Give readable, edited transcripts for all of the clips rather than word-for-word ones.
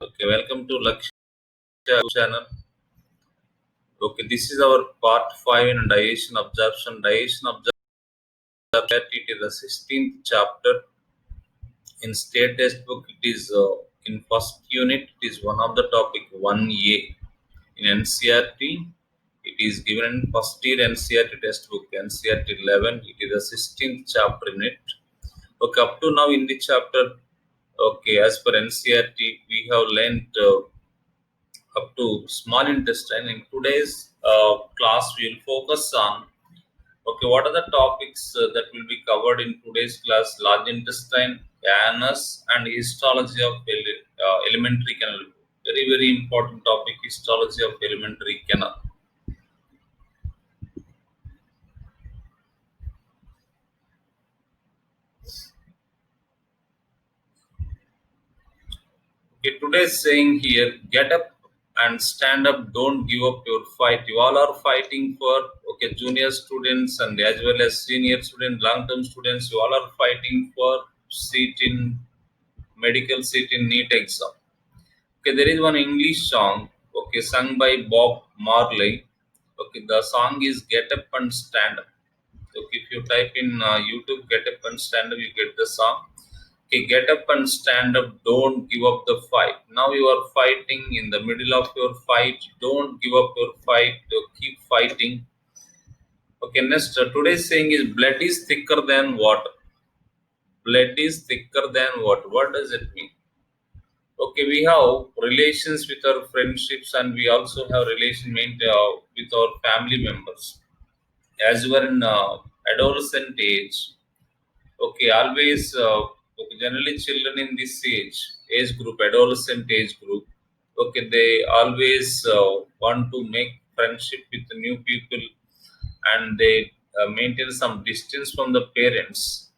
Okay, welcome to Lakshya channel. Okay, this is our part 5 in digestion absorption. Digestion absorption, it is the 16th chapter. In state textbook, it is in first unit, it is one of the topic 1A. In NCRT, it is given in first year NCRT textbook, NCRT 11, it is the 16th chapter in it. Okay, up to now in the chapter, okay, as per NCRT, we have learned up to small intestine. In today's class, we will focus on what are the topics that will be covered in today's class: large intestine, anus, and histology of alimentary canal. Very important topic: histology of alimentary canal. Okay, today's saying here: get up and stand up. Don't give up your fight. You all are fighting for junior students and as well as senior students, long-term students. You all are fighting for seat in medical seat in NEET exam. Okay, there is one English song. Okay, sung by Bob Marley. Okay, the song is "Get Up and Stand Up." Okay, if you type in YouTube "Get Up and Stand Up," you get the song. Okay, get up and stand up. Don't give up the fight. Now you are fighting in the middle of your fight. Don't give up your fight. Keep fighting. Okay, next today's saying is blood is thicker than water. Blood is thicker than water. What does it mean? Okay, we have relations with our friendships and we also have relation with our family members. As you are in adolescent age, okay, always generally children in this age group, adolescent age group, okay, they always want to make friendship with the new people and they maintain some distance from the parents.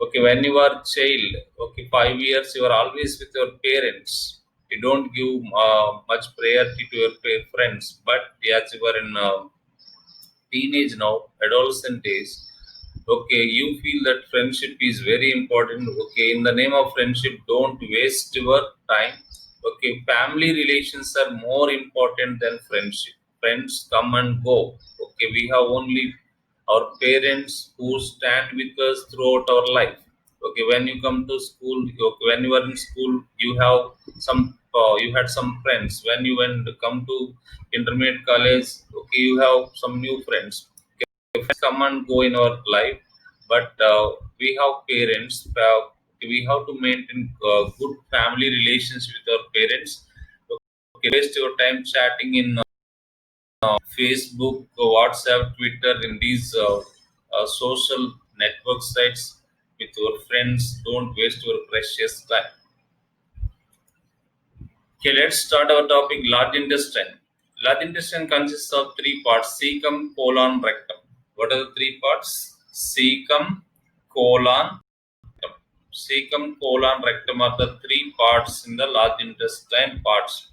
Okay, when you are child, okay, 5 years, you are always with your parents. You don't give much priority to your friends. But as you are in teenage now, adolescent age, okay, you feel that friendship is very important. Okay, in the name of friendship, don't waste your time. Okay, family relations are more important than friendship. Friends come and go. Okay, we have only our parents who stand with us throughout our life. Okay, when you come to school, okay, when you are in school, you had some friends. When you went to come to intermediate college, okay, you have some new friends. Okay, friends come and go in our life, but we have parents. We have to maintain good family relations with our parents. Okay, waste your time chatting in Facebook, WhatsApp, Twitter, in these social network sites with your friends. Don't waste your precious time. Okay, let's start our topic: large intestine. Large intestine consists of three parts: cecum, colon, rectum. What are the three parts? Cecum, colon, rectum. Cecum, colon, rectum are the three parts in the large intestine parts.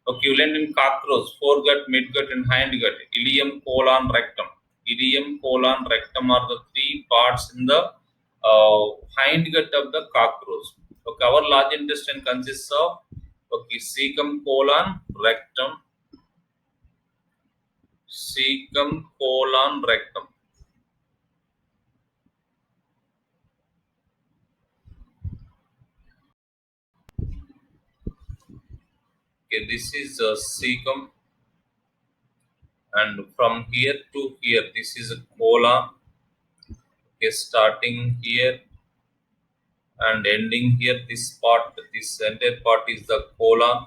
Okay, you learned in cockroach, foregut, midgut, and hindgut. Ileum, colon, rectum. Ileum, colon, rectum are the three parts in the hindgut of the cockroach. Okay, our large intestine consists of cecum, colon, rectum. Cecum, colon, rectum. Okay, this is cecum, and from here to here, this is a colon. Okay, starting here and ending here, this entire part is the colon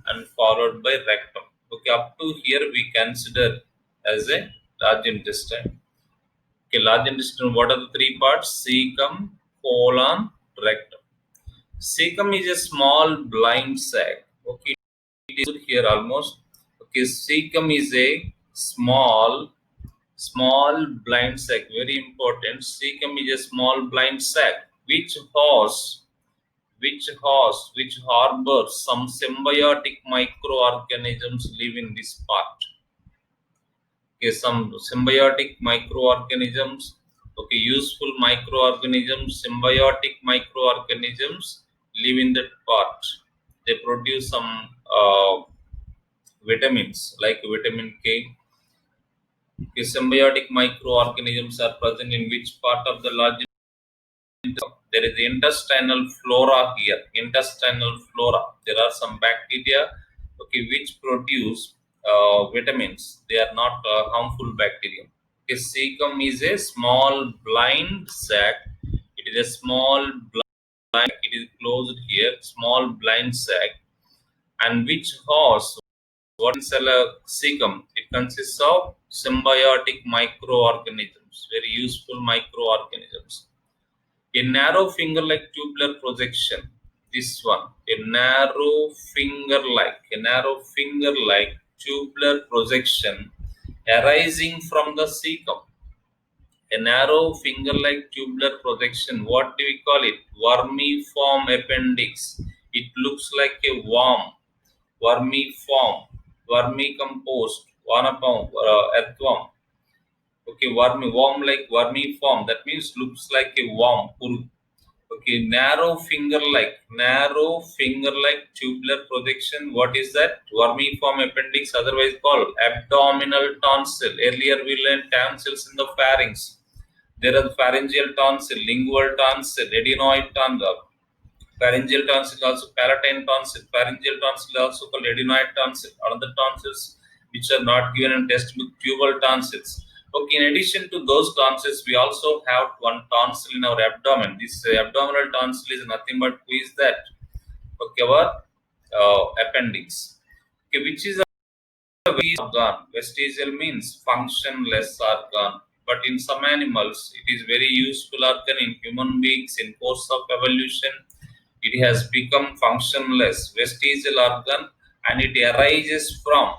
and followed by rectum. Okay, up to here we consider as a large intestine. Okay, large intestine, what are the three parts? Cecum, colon, rectum. Cecum is a small blind sac. Okay, it is here almost. Okay, cecum is a small blind sac. Very important. Cecum is a small blind sac which harbors some symbiotic microorganisms live in this part. Okay, some symbiotic microorganisms, okay, useful microorganisms, symbiotic microorganisms live in that part. They produce some vitamins like vitamin K. Okay, symbiotic microorganisms are present in which part of the large intestine? There is intestinal flora here. Intestinal flora. There are some bacteria, okay, which produce vitamins. They are not harmful bacteria. Okay, cecum is a small blind sac. It is a small blind. It is closed here. Small blind sac, and which has what is a cecum? It consists of symbiotic microorganisms, very useful microorganisms. A narrow finger-like tubular projection. This one, a narrow finger-like tubular projection arising from the cecum. A narrow finger-like tubular projection. What do we call it? Vermiform appendix. It looks like a worm. Vermiform, vermicompost, earthworm. Okay, worm like vermiform. That means looks like a worm. Okay, narrow finger like tubular projection. What is that? Vermiform appendix, otherwise called abdominal tonsil. Earlier we learned tonsils in the pharynx. There are pharyngeal tonsil, lingual tonsil, adenoid tonsil. Pharyngeal tonsil also palatine tonsil. Pharyngeal tonsil also called adenoid tonsil. Another tonsils which are not given in textbook, tubal tonsils. Okay, in addition to those tonsils, we also have one tonsil in our abdomen. This abdominal tonsil is nothing but who is that? Okay, our appendix. Okay, which is a organ. Vestigial means functionless organ. But in some animals, it is very useful organ. In human beings, in course of evolution, it has become functionless, vestigial organ, and it arises from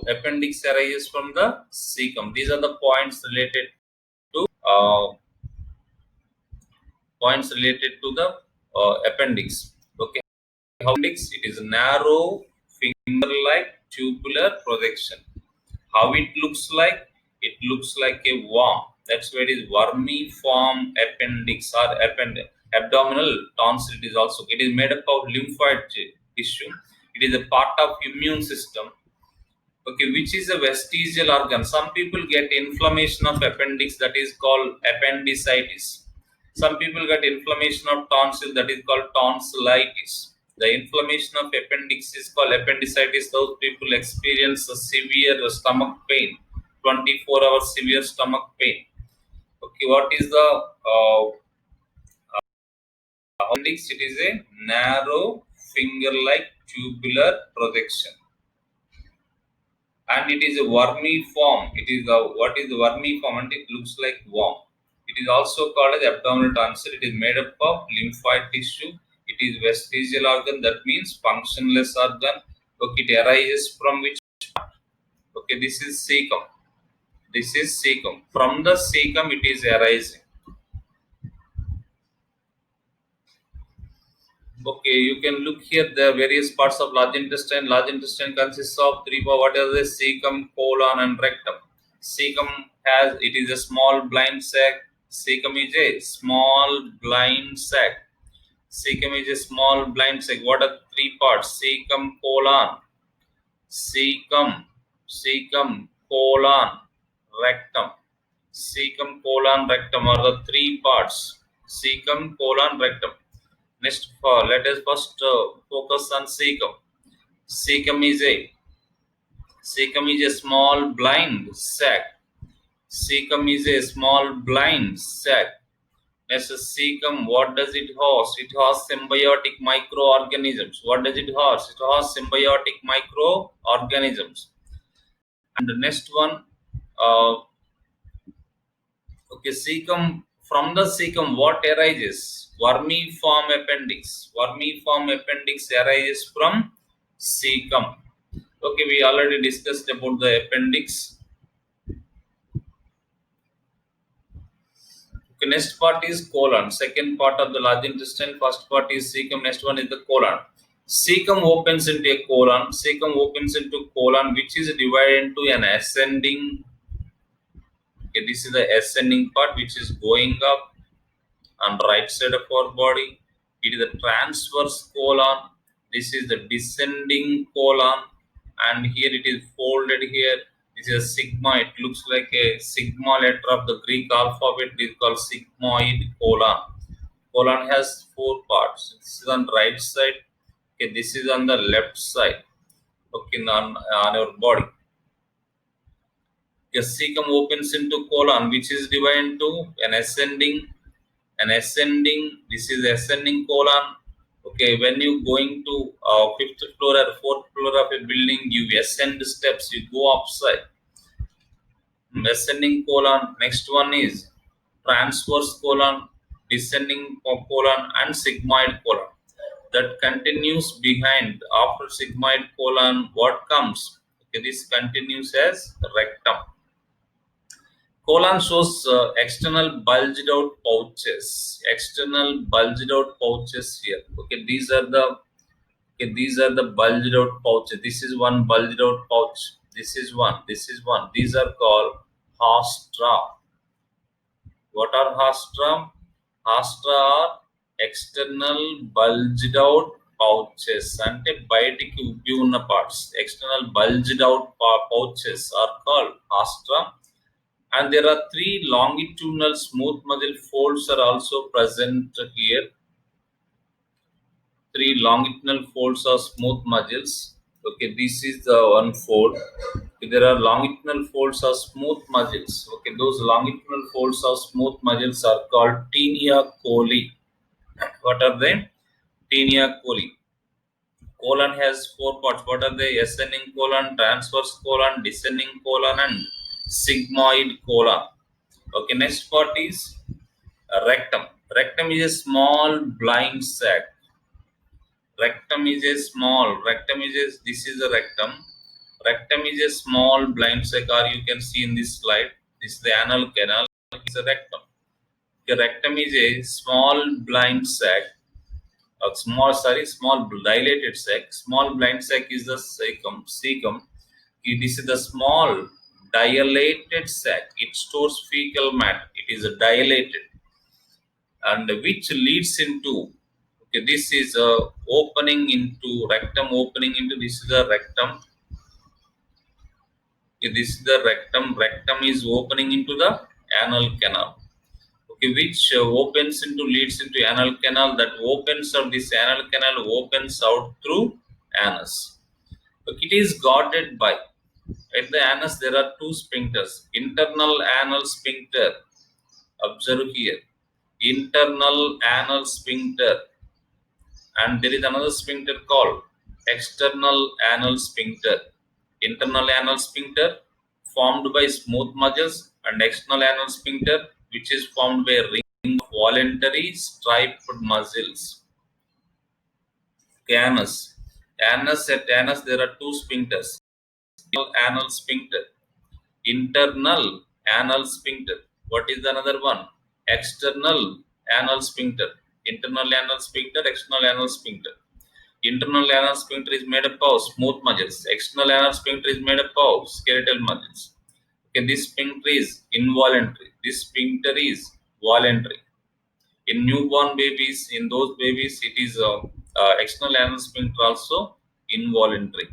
appendix arises from the cecum. These are the uh, points related to the appendix. Okay, appendix, it is a narrow finger-like tubular projection. How it looks like? It looks like a worm. That's why it is vermiform appendix or abdominal tonsil. It is also, it is made up of lymphoid tissue. It is a part of immune system. Okay, which is a vestigial organ. Some people get inflammation of appendix, that is called appendicitis. Some people get inflammation of tonsil, that is called tonsillitis. The inflammation of appendix is called appendicitis. Those people experience a severe stomach pain, 24 hours severe stomach pain. Okay, what is the appendix? It is a narrow finger-like tubular projection, and it is a vermiform. It is a what is the vermiform? And it looks like worm. It is also called as abdominal tonsil. It is made up of lymphoid tissue. It is vestigial organ. That means functionless organ. Okay, it arises from which part? Okay, this is cecum. This is cecum. From the cecum, it is arising. Okay, you can look here the various parts of large intestine. Large intestine consists of three parts. What are the cecum, colon, and rectum? Cecum has, it is a small blind sac. Cecum is a small blind sac. Cecum is a small blind sac. What are three parts? Cecum, colon, cecum, colon, rectum. Cecum, colon, rectum are the three parts. Cecum, colon, rectum. Next, let us first focus on cecum. Cecum is a small blind sac. Cecum is a small blind sac. Next, cecum, what does it host? It hosts symbiotic microorganisms. What does it host? It hosts symbiotic microorganisms. And the next one, okay, cecum. From the cecum, what arises? Vermiform appendix. Vermiform appendix arises from cecum. Okay, we already discussed about the appendix. Okay, next part is colon. Second part of the large intestine. First part is cecum. Next one is the colon. Cecum opens into a colon. Cecum opens into colon, which is divided into an ascending. Okay, this is the ascending part, which is going up on right side of our body. It is the transverse colon. This is the descending colon, and here it is folded here. This is a sigma. It looks like a sigma letter of the Greek alphabet. It is called sigmoid colon. Colon has four parts. This is on right side. Okay, this is on the left side. Okay, on your body. A cecum opens into colon, which is divided into an ascending. This is ascending colon. Okay, when you going to fifth floor or fourth floor of a building, you ascend steps, you go upside. Ascending colon. Next one is transverse colon, descending colon, and sigmoid colon. That continues behind. After sigmoid colon, what comes? Okay, this continues as rectum. Colon shows external bulged out pouches. External bulged out pouches here. Okay, these are the bulged out pouches. This is one bulged out pouch. This is one. This is one. These are called hastra. What are hastra? Hastra are external bulged out pouches అంటే బయటికి ఉబ్బి ఉన్న parts. External bulged out pouches are called hastra. And there are three longitudinal smooth muscle folds are also present here. Three longitudinal folds are smooth muscles. Okay, this is the one fold. Okay, there are longitudinal folds are smooth muscles. Okay, those longitudinal folds of smooth muscles are called tinea coli. What are they? Tinea coli. Colon has four parts. What are they? Ascending colon, transverse colon, descending colon, and sigmoid colon. Okay, next part is rectum. Rectum is a small blind sac. This is a rectum. Rectum is a small blind sac, or you can see in this slide. This is the anal canal. It's a rectum. The rectum is a small blind sac. Small dilated sac. Small blind sac is the cecum. This is the small dilated sac. It stores fecal matter. It is dilated, and which leads into. Okay, this is a opening into rectum. This is a rectum. Okay, this is the rectum. Rectum is opening into the anal canal. Okay, which leads into anal canal. That opens out, this anal canal opens out through anus. Okay, it is guarded by, at the anus there are two sphincters. Internal anal sphincter. Observe here. Internal anal sphincter. And there is another sphincter called external anal sphincter. Internal anal sphincter formed by smooth muscles, and external anal sphincter which is formed by a ring of voluntary striped muscles. Anus. At anus there are two sphincters. Anal sphincter. Internal anal sphincter. What is another one? External anal sphincter. Internal anal sphincter, external anal sphincter. Internal anal sphincter is made up of smooth muscles. External anal sphincter is made up of skeletal muscles. Okay, this sphincter is involuntary. This sphincter is voluntary. In newborn babies, in those babies, it is external anal sphincter also involuntary.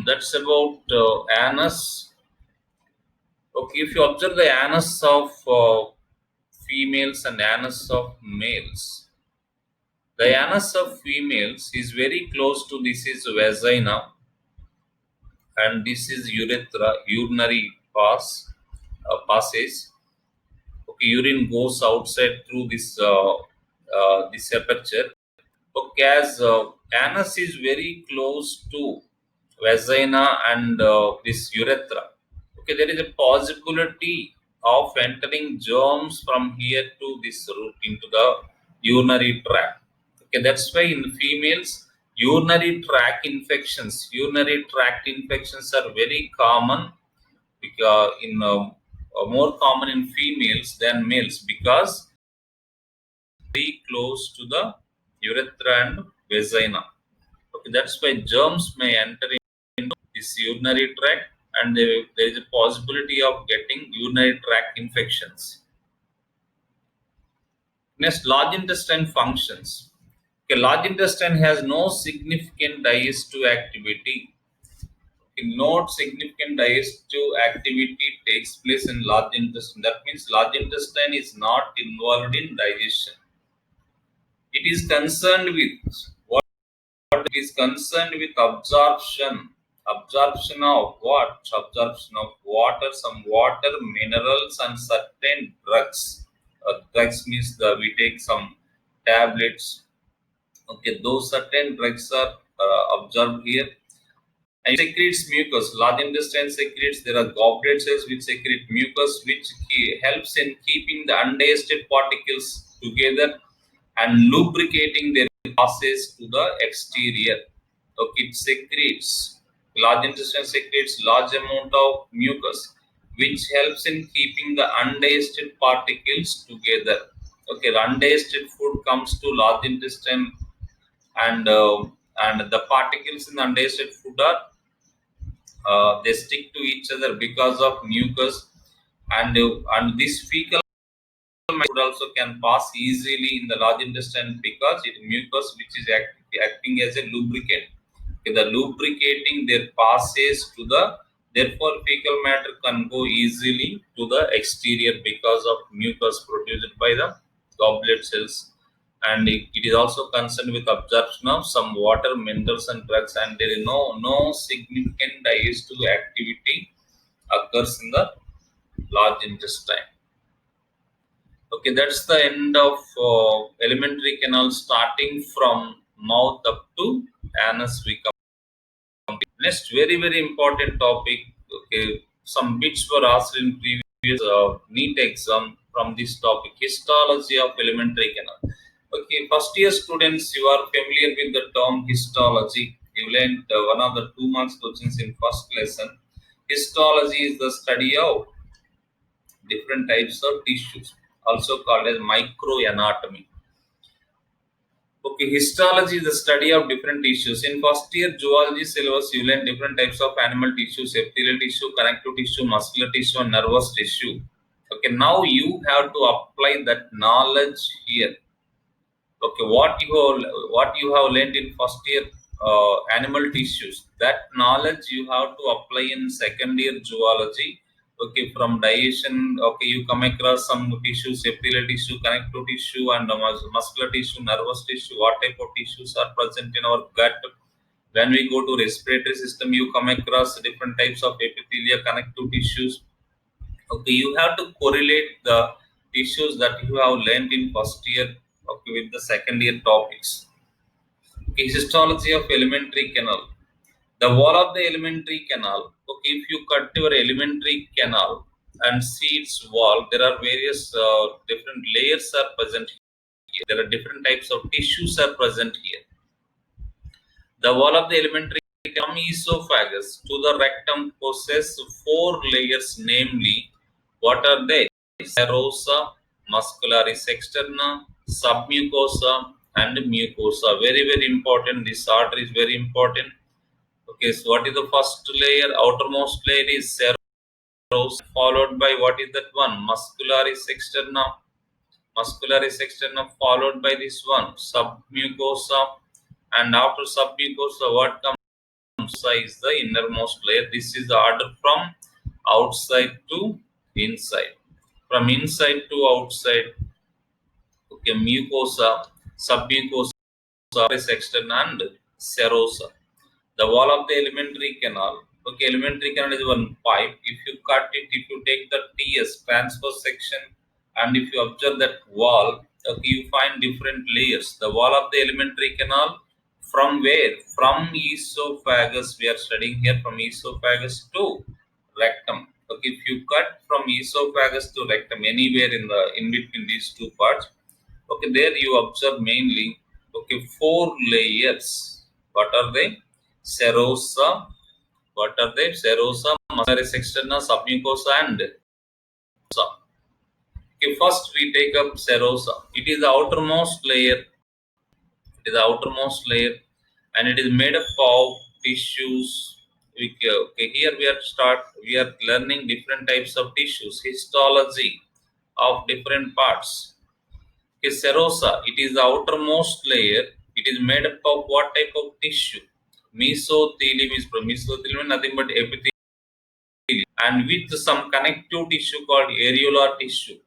That's about anus. Okay, if you observe the anus of females and anus of males, the anus of females is very close to, this is vagina, and this is urethra, urinary passage. Okay, urine goes outside through this aperture. Okay, as anus is very close to vagina and this urethra. Okay, there is a possibility of entering germs from here to this route into the urinary tract. Okay, that's why in females, urinary tract infections are very common, because more common in females than males, because very close to the urethra and vagina. Okay, that's why germs may enter into this urinary tract, and there is a possibility of getting urinary tract infections. Next, large intestine functions. Okay, large intestine has no significant digestive activity. No significant digestive activity takes place in large intestine. That means large intestine is not involved in digestion. It is concerned with what? It is concerned with absorption. Absorption of what? Absorption of water, some water, minerals, and certain drugs. Drugs means we take some tablets. Okay, those certain drugs are absorbed here. And it secretes mucus. Large intestine secretes. There are goblet cells which secrete mucus, which helps in keeping the undigested particles together and lubricating their passes to the exterior. Okay, it secretes. Large intestine secretes large amount of mucus, which helps in keeping the undigested particles together. Okay, the undigested food comes to large intestine, and the particles in the undigested food are they stick to each other because of mucus, and this fecal food also can pass easily in the large intestine because it mucus which is acting as a lubricant. Okay, the lubricating their passes to the, therefore fecal matter can go easily to the exterior because of mucus produced by the goblet cells, and it is also concerned with absorption of some water, minerals, and drugs, and there is no significant digestive activity occurs in the large intestine. Okay, that's the end of alimentary canal, starting from mouth up to anus. We come. Next, very important topic. Okay, some bits were asked in previous NEET exam from this topic: histology of alimentary canal. Okay, first year students, you are familiar with the term histology. You learned one of the 2 marks questions in first lesson. Histology is the study of different types of tissues, also called as microanatomy. Okay, histology is the study of different tissues. In first year zoology syllabus, you learn different types of animal tissues: epithelial tissue, connective tissue, muscular tissue, and nervous tissue. Okay, now you have to apply that knowledge here. Okay, what you have learned in first year animal tissues, that knowledge you have to apply in second year zoology. Okay, from digestion, okay, you come across some tissues: epithelial tissue, connective tissue, and muscular tissue, nervous tissue. What type of tissues are present in our gut? When we go to respiratory system, you come across different types of epithelial, connective tissues. Okay, you have to correlate the tissues that you have learned in first year, okay, with the second year topics. Okay, histology of alimentary canal. The wall of the alimentary canal. Okay, if you cut your alimentary canal and see its wall, there are various different layers are present here. There are different types of tissues are present here. The wall of the alimentary from esophagus to the rectum possess 4 layers, namely, what are they? Serosa, Muscularis externa, submucosa, and mucosa. Very important. This order is very important. Okay, so what is the first layer? Outermost layer is serosa, followed by what is that one? Muscularis externa. Muscularis externa, followed by this one, submucosa, and after submucosa, what comes is the innermost layer. This is the order from outside to inside. From inside to outside, okay, mucosa, submucosa, externa, and serosa. The wall of the alimentary canal. Okay, alimentary canal is one pipe. If you cut it, if you take the TS, transverse section, and if you observe that wall, okay, you find different layers. The wall of the alimentary canal, from where? From esophagus. We are studying here from esophagus to rectum. Okay, if you cut from esophagus to rectum, anywhere in between these two parts, okay, there you observe mainly, okay, 4 layers. What are they? Serosa. What are they? Serosa, Muscularis externa, submucosa, and mucosa. Okay, first we take up serosa. It is the outermost layer. It is the outermost layer, and it is made up of tissues. Okay, here we are learning different types of tissues, histology of different parts. Okay, serosa, it is the outermost layer. It is made up of what type of tissue? Mesothelium is mesothelium, nothing but epithelium, and with some connective tissue called areolar tissue.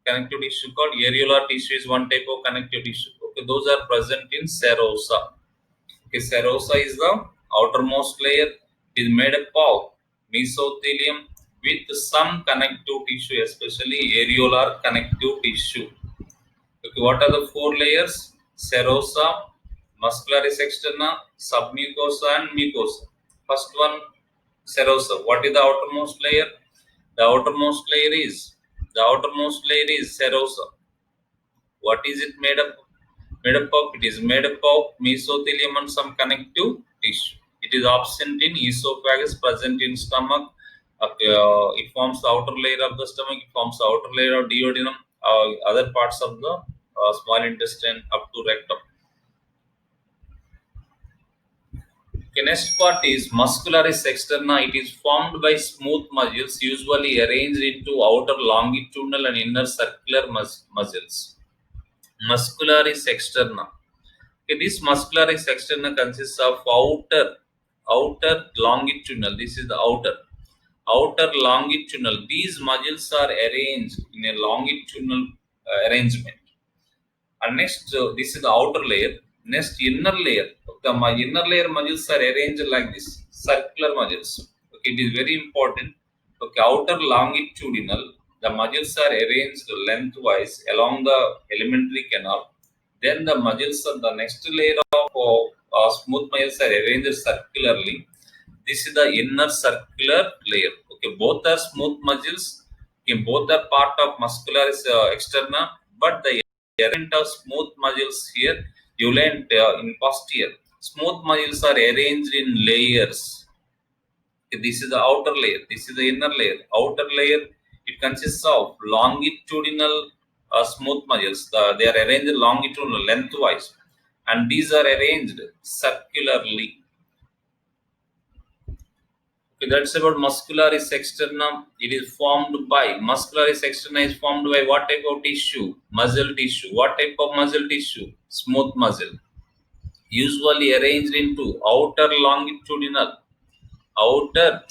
Connective tissue called areolar tissue is one type of connective tissue. Okay, those are present in serosa. Okay, serosa is the outermost layer. It is made up of mesothelium with some connective tissue, especially areolar connective tissue. Okay, what are the four layers? Serosa, muscularis externa, submucosa, and mucosa. First one, serosa. What is the outermost layer? The outermost layer is serosa. What is it made up? Made up of? It is made up of mesothelium and some connective tissue. It is absent in esophagus, present in stomach. It forms the outer layer of the stomach. It forms the outer layer of duodenum. Other parts of the small intestine up to rectum. Okay, next part is muscularis externa. It is formed by smooth muscles, usually arranged into outer longitudinal and inner circular muscles. Muscularis externa. Okay, this muscularis externa consists of outer longitudinal. This is the outer longitudinal. These muscles are arranged in a longitudinal arrangement. And next, this is the outer layer. Next, inner layer. The inner layer muscles are arranged like this, circular muscles. Okay, it is very important. Okay, outer longitudinal, the muscles are arranged lengthwise along the alimentary canal. Then the muscles of the next layer of smooth muscles are arranged circularly. This is the inner circular layer. Okay, both are smooth muscles. Okay, both are part of muscularis externa, but the arrangement of smooth muscles here, ulent in posterior. Smooth muscles are arranged in layers. Okay, this is the outer layer. This is the inner layer. Outer layer, it consists of longitudinal smooth muscles. They are arranged longitudinal, lengthwise, and these are arranged circularly. Okay, that's about muscularis externa. It is formed by muscularis externa is formed by what type of tissue? Muscle tissue. What type of muscle tissue? Smooth muscle. Usually arranged into outer longitudinal.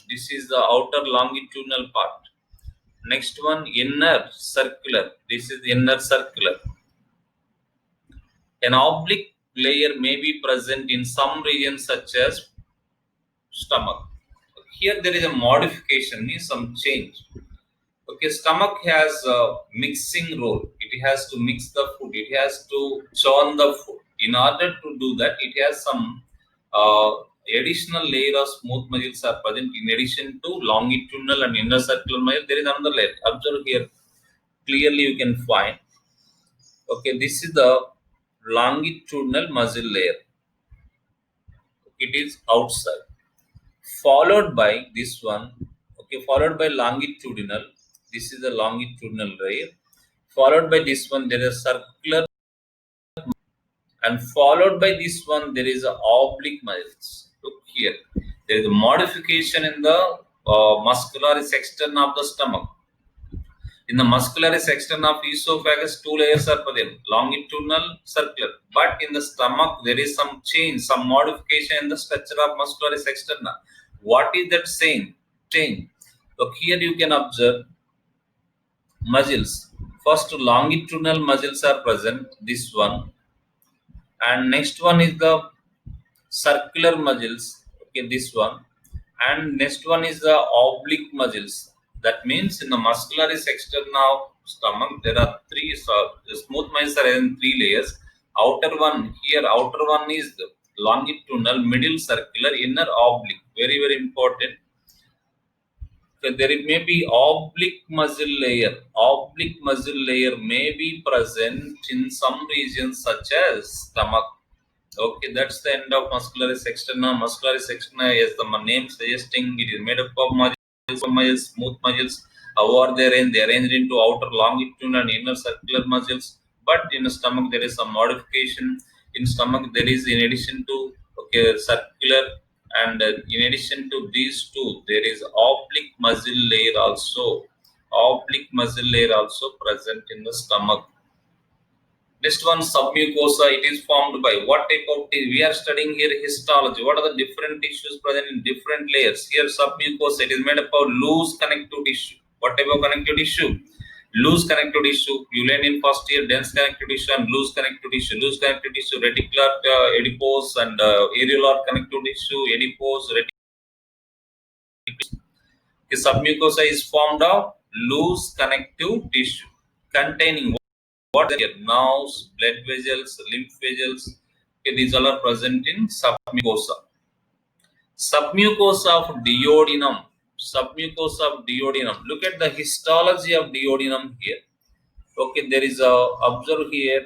This is the outer longitudinal part. Next one, inner circular. This is inner circular. An oblique layer may be present in some regions such as stomach. Here there is a modification, means some change. Okay, stomach has a mixing role. It has to mix the food. It has to churn the food. In order to do that, it has some additional layer of smooth muscles are present. In addition to longitudinal and inner circular muscle, there is another layer. Observe here. Clearly, you can find. Okay, this is the longitudinal muscle layer. It is outside. Followed by this one. Okay, followed by longitudinal. This is the longitudinal layer. Followed by this one, there is circular, and followed by this one, there is a oblique muscles. Look here, there is a modification in the muscularis externa of the stomach. In the muscularis externa of esophagus, two layers are present, longitudinal, circular. But in the stomach, there is some change, some modification in the structure of muscularis externa. What is that saying? Change. Look here, you can observe muscles. First, longitudinal muscles are present. This one, and next one is the circular muscles. Okay, this one, and next one is the oblique muscles. That means in the muscularis externa of stomach, there are three. So the smooth muscles are in three layers. Outer one here, outer one is the longitudinal, middle circular, inner oblique. Very very important. So there may be oblique muscle layer. Oblique muscle layer may be present in some regions such as stomach. Okay, that's the end of muscularis externa. Muscularis externa, as the name suggesting, it is made up of muscles, smooth muscles. How are they arranged? They are arranged into outer longitudinal and inner circular muscles. But in the stomach, there is some modification. In stomach, there is, in addition to circular, and in addition to these two, there is oblique muscle layer also. Oblique muscle layer also present in the stomach. Next one, submucosa. It is formed by what type of tissue? We are studying here histology. What are the different tissues present in different layers? Here, submucosa. It is made up of loose connective tissue. What type of connective tissue? Loose connective tissue. You learn in first year dense connective tissue and loose connective tissue. Loose connective tissue, reticular, adipose, and areolar connective tissue, adipose, reticular. The submucosa is formed of loose connective tissue containing what here? Nerves, blood vessels, lymph vessels. Okay, these all are present in submucosa. Submucosa of duodenum. Submucosa of duodenum. Look at the histology of duodenum here. Okay, there is a observe here.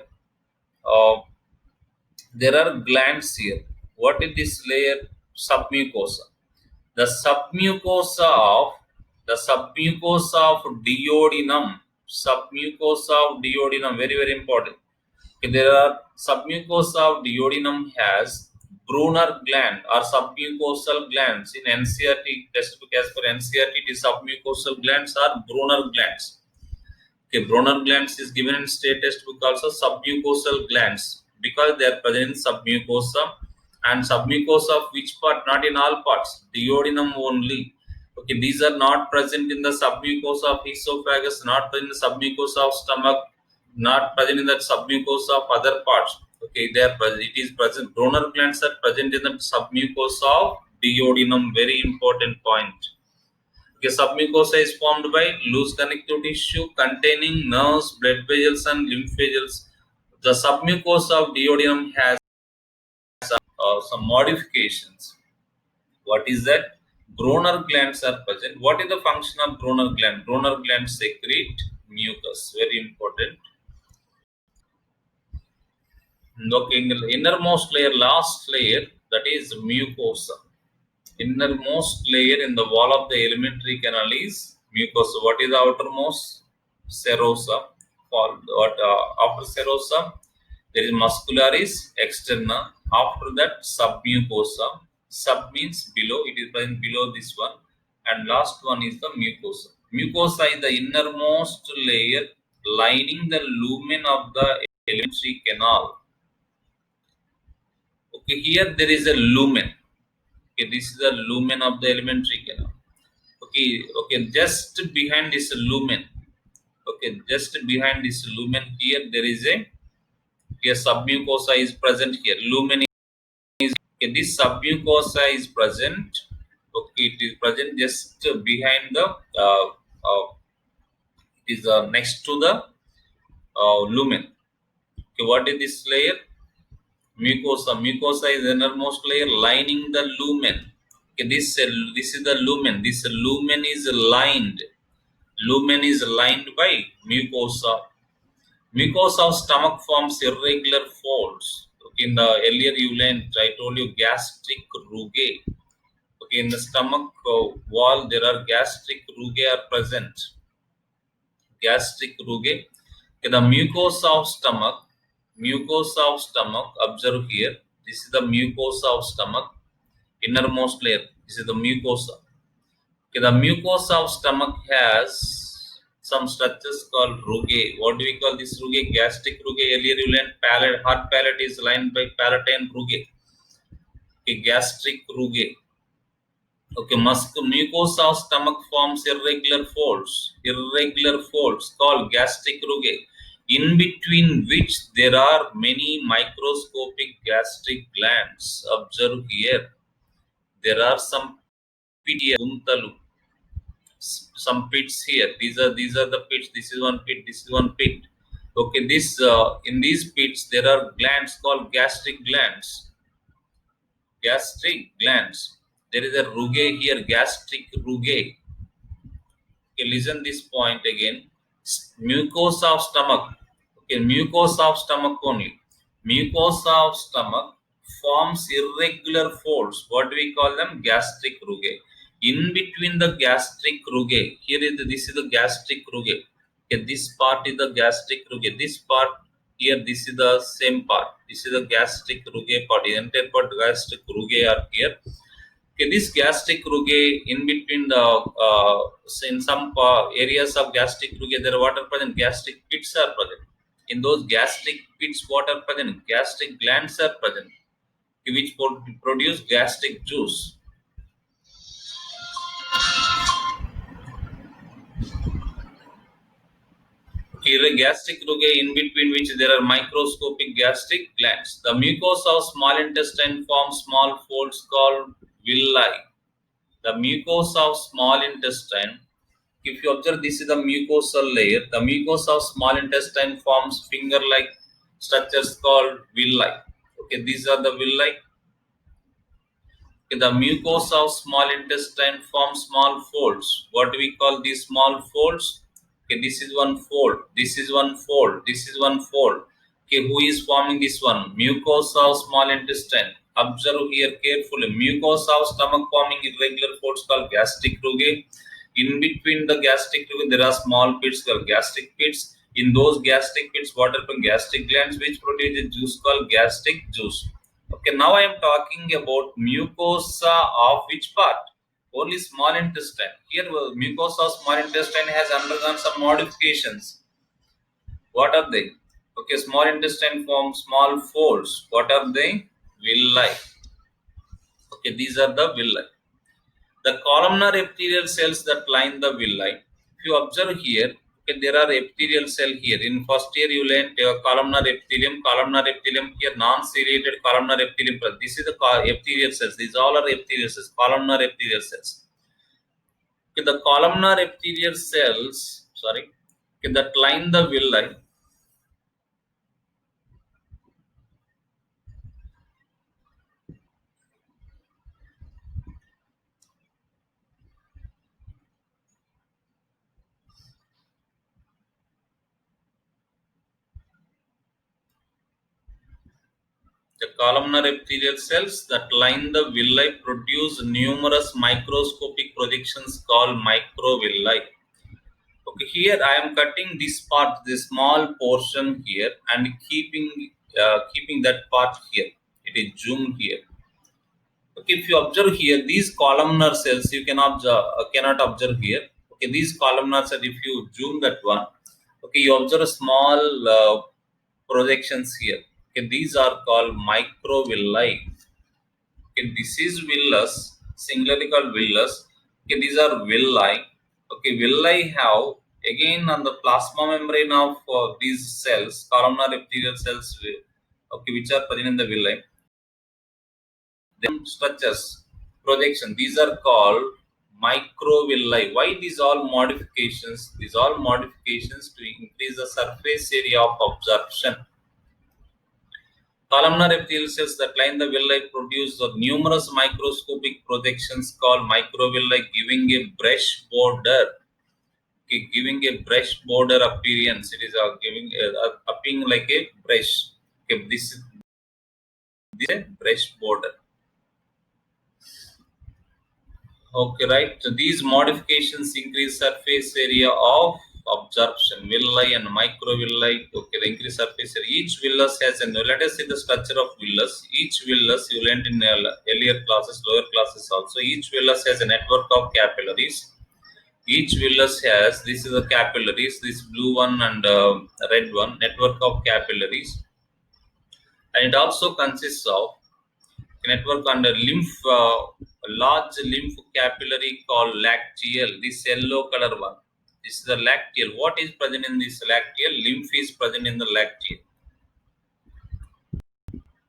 There are glands here. What is this layer? Submucosa. The submucosa of duodenum. Submucosa of duodenum. Very very important. Okay, there are submucosa of duodenum has Broner gland or submucosal glands. In NCRT textbook, as per NCRT, it is submucosal glands or Broner glands. Okay, Broner glands is given in state textbook also submucosal glands because they are present in submucosa, and submucosa of which part? Not in all parts, duodenum only. Okay, these are not present in the submucosa of esophagus, not in the submucosa of stomach, not present in the submucosa of other parts. Okay, they are present. It is present. Broner glands are present in the submucosa of duodenum. Very important point. Okay, submucosa is formed by loose connective tissue containing nerves, blood vessels, and lymph vessels. The submucosa of duodenum has some modifications. What is that? Broner glands are present. What is the function of Broner gland? Broner glands secrete mucus. Very important. Okay, in the innermost layer, last layer, that is mucosa. Innermost layer in the wall of the alimentary canal is mucosa. What is the outermost? Serosa. After serosa, there is muscularis externa. After that, submucosa. Sub means below. It is present below this one. And last one is the mucosa. Mucosa is the innermost layer lining the lumen of the alimentary canal. Okay, here there is a lumen. Okay, this is the lumen of the alimentary canal. Okay, just behind this lumen. Okay, just behind this lumen here there is a submucosa is present here. Lumen is okay, this submucosa is present. Okay, it is present just behind the is next to the lumen. Okay, what is this layer? Mucosa. Mucosa is the innermost layer lining the lumen. Okay, this is the lumen. This lumen is lined. Lumen is lined by mucosa. Mucosa of stomach forms irregular folds. Okay, in the earlier you learned, I told you gastric rugae. Okay, in the stomach wall there are gastric rugae are present. Gastric rugae. Okay, the mucosa of stomach. Mucosa of stomach. Observe here. This is the mucosa of stomach. Innermost layer. This is the mucosa. Okay, the mucosa of stomach has some structures called rugae. What do we call this rugae? Gastric rugae. Earlier you learned palate. Hard palate is lined by palatine rugae. Okay, gastric rugae. Okay, mucosa of stomach forms irregular folds. Irregular folds called gastric rugae, in between which there are many microscopic gastric glands. Observe here. There are some some pits here. These are the pits. This is one pit. This is one pit. Okay, this in these pits there are glands called gastric glands. Gastric glands. There is a rugae here. Gastric rugae. Okay, listen this point again. Mucosa of stomach. Okay, mucosa of stomach only. Mucosa of stomach forms irregular folds. What do we call them? Gastric rugae. In between the gastric rugae, this is the gastric rugae. Okay, this part is the gastric rugae. This part here, this is the same part. This is the gastric rugae part. The entire part gastric rugae are here. Okay, this gastric rugae, in between the in some areas of gastric rugae, there are water present. Gastric pits are present. In those gastric pits, what are present? Gastric glands are present, which produce gastric juice. Here, a gastric rugae, in between which there are microscopic gastric glands. The mucosa of small intestine forms small folds called villi. The mucosa of small intestine, if you observe, this is the mucosal layer. The mucosa of small intestine forms finger-like structures called villi. Okay, these are the villi. Okay, the mucosa of small intestine forms small folds. What do we call these small folds? Okay, this is one fold. This is one fold. This is one fold. Okay, who is forming this one? Mucosa of small intestine. Observe here carefully. Mucosa of stomach forming irregular folds called gastric rugae. In between the gastric rugae, there are small pits called gastric pits. In those gastric pits, what happens? Gastric glands which produce a juice called gastric juice. Okay, now I am talking about mucosa of which part? Only small intestine. Here, mucosa of small intestine has undergone some modifications. What are they? Okay, small intestine forms small folds. What are they? Villi. Okay, these are the villi. The columnar epithelial cells that line the villi. If you observe here, okay, there are epithelial cell here. In first year, you learned columnar epithelium here, non-ciliated columnar epithelium. This is the epithelial cells. These all are epithelial cells, columnar epithelial cells. Okay, the columnar epithelial cells, okay, that line the villi. The columnar epithelial cells that line the villi produce numerous microscopic projections called microvilli. Okay, here I am cutting this part, this small portion here, and keeping that part here. It is zoomed here. Okay, if you observe here, these columnar cells you cannot observe here. Okay, these columnar cells, if you zoom that one, okay, you observe small projections here. Okay, these are called microvilli. Okay, this is villus, singularly called villus. Okay, these are villi. Okay, villi have again on the plasma membrane of these cells, columnar epithelial cells, okay, which are present in the villi. Them structures, projection. These are called microvilli. Why these all modifications? These all modifications to increase the surface area of absorption. Columnar epithelial cells that line the villi produce numerous microscopic projections called microvilli, giving a brush border. Okay, giving a brush border appearance. It is appearing like a brush. Okay, this is a brush border. Okay, right. So these modifications increase surface area of absorption, villi and microvilli. Okay, the increased surface area. Each villus has a, let us see the structure of villus. Each villus, you learned in earlier classes, lower classes also. Each villus has a network of capillaries. Each villus has, this is the capillaries, this blue one and red one, network of capillaries. And it also consists of network under large lymph capillary called lacteal. This yellow color one. This is the lacteal. What is present in this lacteal? Lymph is present in the lacteal.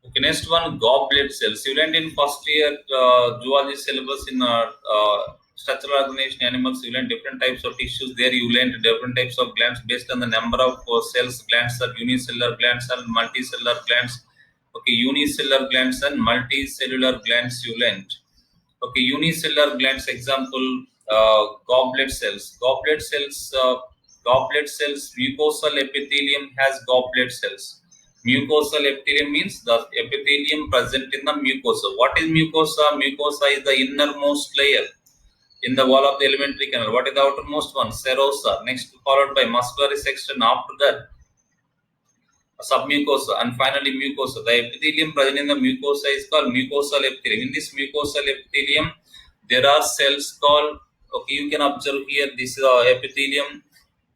Okay, next one, goblet cells. You learned in first year zoology syllabus in structural organization animals. You learned different types of tissues. There you learned different types of glands based on the number of cells. Glands are unicellular glands and multicellular glands. Okay, unicellular glands and multicellular glands you learned. Okay, unicellular glands, example, goblet cells. Goblet cells, mucosal epithelium has goblet cells. Mucosal epithelium means the epithelium present in the mucosa. What is mucosa? Mucosa is the innermost layer in the wall of the alimentary canal. What is the outermost one? Serosa. Next, followed by muscularis section. After that, submucosa, and finally mucosa. The epithelium present in the mucosa is called mucosal epithelium. In this mucosal epithelium, there are cells called, okay, you can observe here, this is epithelium.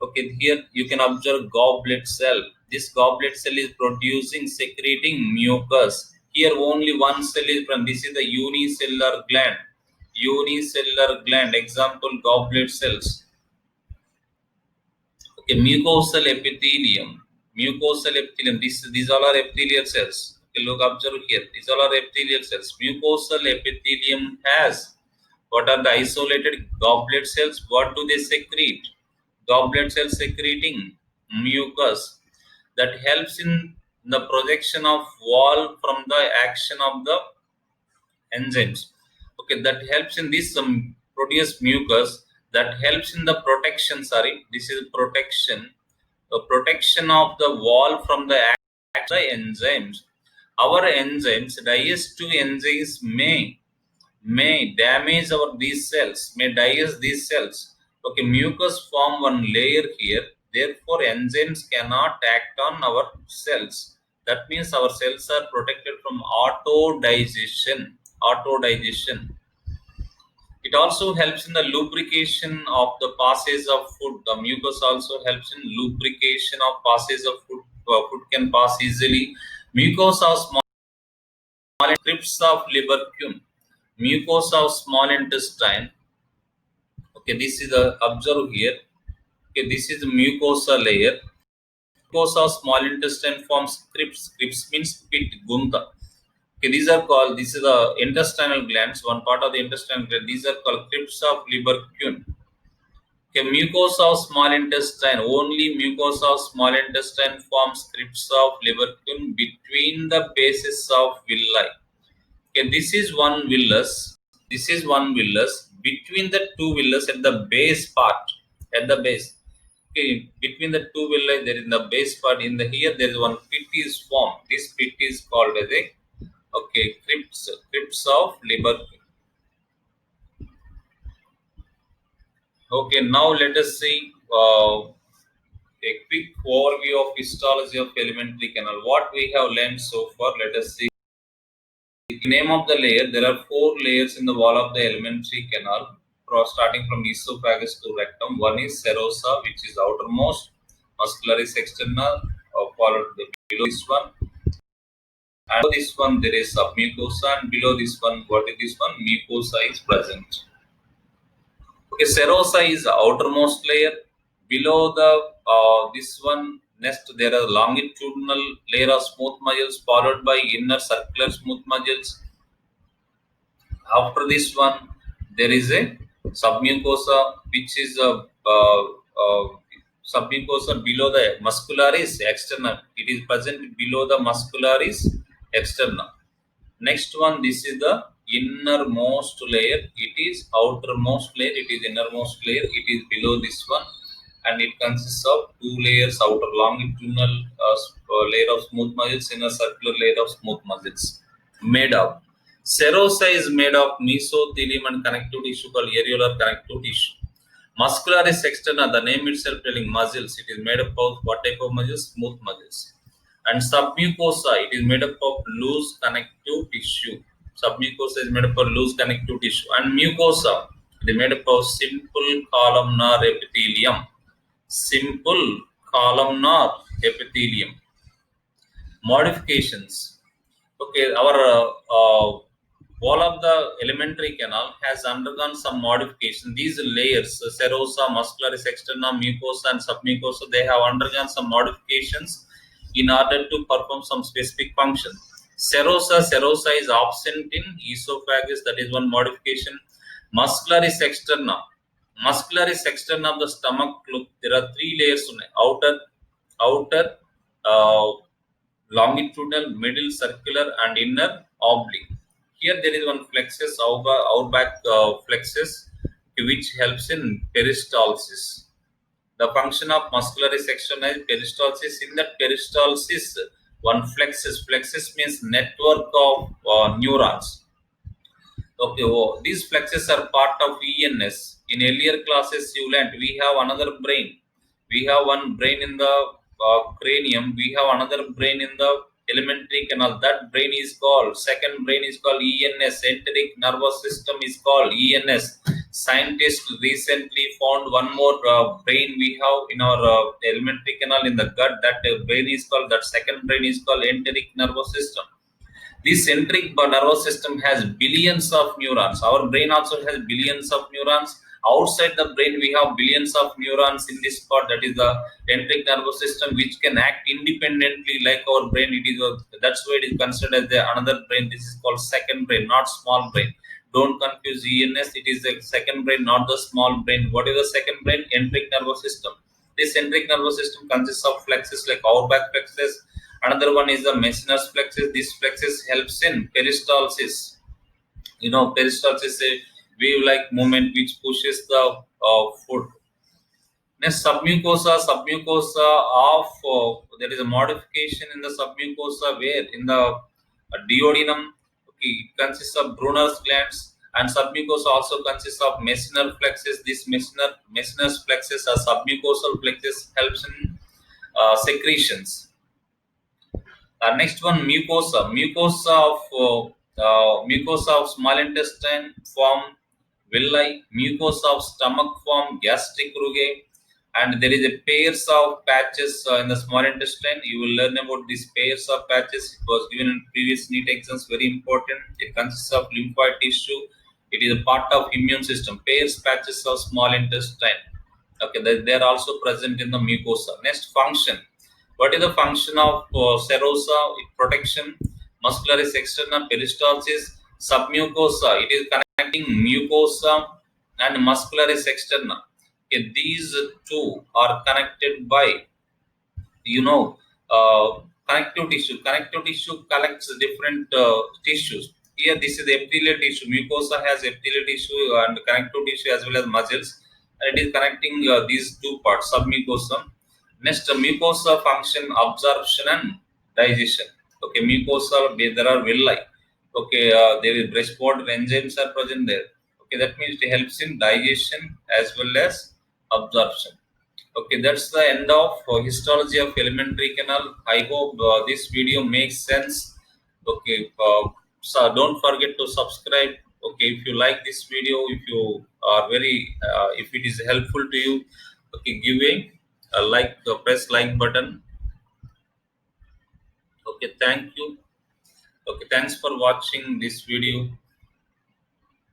Okay, here you can observe goblet cell. This goblet cell is producing, secreting mucus. Here only one cell is present. This is the unicellular gland. Unicellular gland. Example, goblet cells. Okay, mucosal epithelium. Mucosal epithelium. These all are epithelial cells. Okay, look, observe here. These all are epithelial cells. Mucosal epithelium has, what are the isolated goblet cells? What do they secrete? Goblet cells secreting mucus that helps in the projection of wall from the action of the enzymes. Okay, that helps in this produce mucus that helps in the protection. Sorry, this is protection. The protection of the wall from the action of the enzymes. Our enzymes, digestive enzymes may damage these cells, may digest these cells. Okay, mucus form one layer here. Therefore, enzymes cannot act on our cells. That means our cells are protected from auto digestion. Auto digestion. It also helps in the lubrication of the passage of food. The mucus also helps in lubrication of passage of food. Food can pass easily. Mucus of small strips of livercum. Mucus of small intestine. Okay, this is the observe here. Okay, this is the mucosa layer. Mucosa of small intestine forms crypts. Crypts means pit, gunta. Okay, these are called. This is the intestinal glands. One part of the intestinal gland. These are called crypts of livercum. Okay, mucosa of small intestine. Only mucosa of small intestine forms crypts of livercum between the bases of villi. Okay, this is one villus. This is one villus. Between the two villus at the base part, at the base. Okay, between the two villi, there is the base part. In the here, there is one pit is formed. This pit is called as a crypts of livercum. Okay, now let us see a quick overview of histology of alimentary canal. What we have learned so far, let us see. The name of the layer, there are 4 layers in the wall of the alimentary canal, starting from esophagus to rectum. One is serosa, which is outermost, muscularis externa, followed below this one. And below this one, there is submucosa, and below this one, what is this one? Mucosa is present. Okay, serosa is the outermost layer. Below the this one, next there are longitudinal layer of smooth muscles, followed by inner circular smooth muscles. After this one, there is a submucosa, which is a submucosa below the muscularis externa. It is present below the muscularis externa. Next one, this is the innermost layer. It is outermost layer. It is innermost layer. It is below this one, and it consists of 2 layers: outer longitudinal layer of smooth muscles, inner circular layer of smooth muscles. Made of serosa is made of mesothelium and connective tissue called areolar connective tissue. Muscularis externa, the name itself telling muscles. It is made up of what type of muscles? Smooth muscles. And submucosa, it is made up of loose connective tissue. Submucosa is made up of loose connective tissue. And mucosa, it is made up of simple columnar epithelium. Simple columnar epithelium. Modifications. Okay, our wall of the alimentary canal has undergone some modification. These layers, serosa, muscularis externa, mucosa, and submucosa, they have undergone some modifications in order to perform some specific function. Serosa is absent in esophagus. That is one modification. Muscularis externa of the stomach. Look, there are 3 layers. Outer longitudinal, middle circular, and inner oblique. Here there is one plexus, outback plexus, which helps in peristalsis. The function of muscularis externa is peristalsis. In that peristalsis, one plexus means network of neurons. Okay, these plexus are part of ENS. In earlier classes you learned we have another brain. We have one brain in the cranium. We have another brain in the alimentary canal. That brain is called, second brain is called ENS. Enteric nervous system is called ENS. Scientists recently found one more brain we have in our alimentary canal in the gut. That brain is called, that second brain is called enteric nervous system. This centric nervous system has billions of neurons. Our brain also has billions of neurons. Outside the brain, we have billions of neurons in this part, that is the centric nervous system, which can act independently like our brain. It is that's why it is considered as the another brain. This is called second brain, not small brain. Don't confuse ENS. It is the second brain, not the small brain. What is the second brain? Centric nervous system. This centric nervous system consists of flexes like our back flexes. Another one is the Meissner's plexus. This plexus helps in peristalsis. Peristalsis is a wave-like movement which pushes the food. Next, submucosa. Submucosa of there is a modification in the submucosa where in the duodenum, okay, it consists of Broner Glands, and submucosa also consists of Meissner plexus. This Meissner's plexus or submucosal plexus helps in secretions. Next one, mucosa. Mucosa of small intestine form villi. Mucosa of stomach form gastric rugae. And there is a pairs of patches in the small intestine. You will learn about these pairs of patches. It was given in previous NEET exams. Very important. It consists of lymphoid tissue. It is a part of immune system. Pairs patches of small intestine. Okay, they are also present in the mucosa. Next, function. What is the function of serosa? Protection. Muscularis externa, peristalsis. Submucosa. It is connecting mucosa and muscularis externa. Okay, these two are connected by connective tissue. Connective tissue collects different tissues. Here, this is the epithelial tissue. Mucosa has epithelial tissue and connective tissue as well as muscles. And it is connecting these two parts, submucosa. Next, mucosa function, absorption and digestion. Okay, mucosa, there are villi. Okay, there is breastbone enzymes are present there. Okay, that means it helps in digestion as well as absorption. Okay, that's the end of histology of alimentary canal. I hope this video makes sense. Okay, so don't forget to subscribe. Okay, if you like this video, if you are if it is helpful to you, okay, give a like, press like button. Okay, thank you. Okay, thanks for watching this video.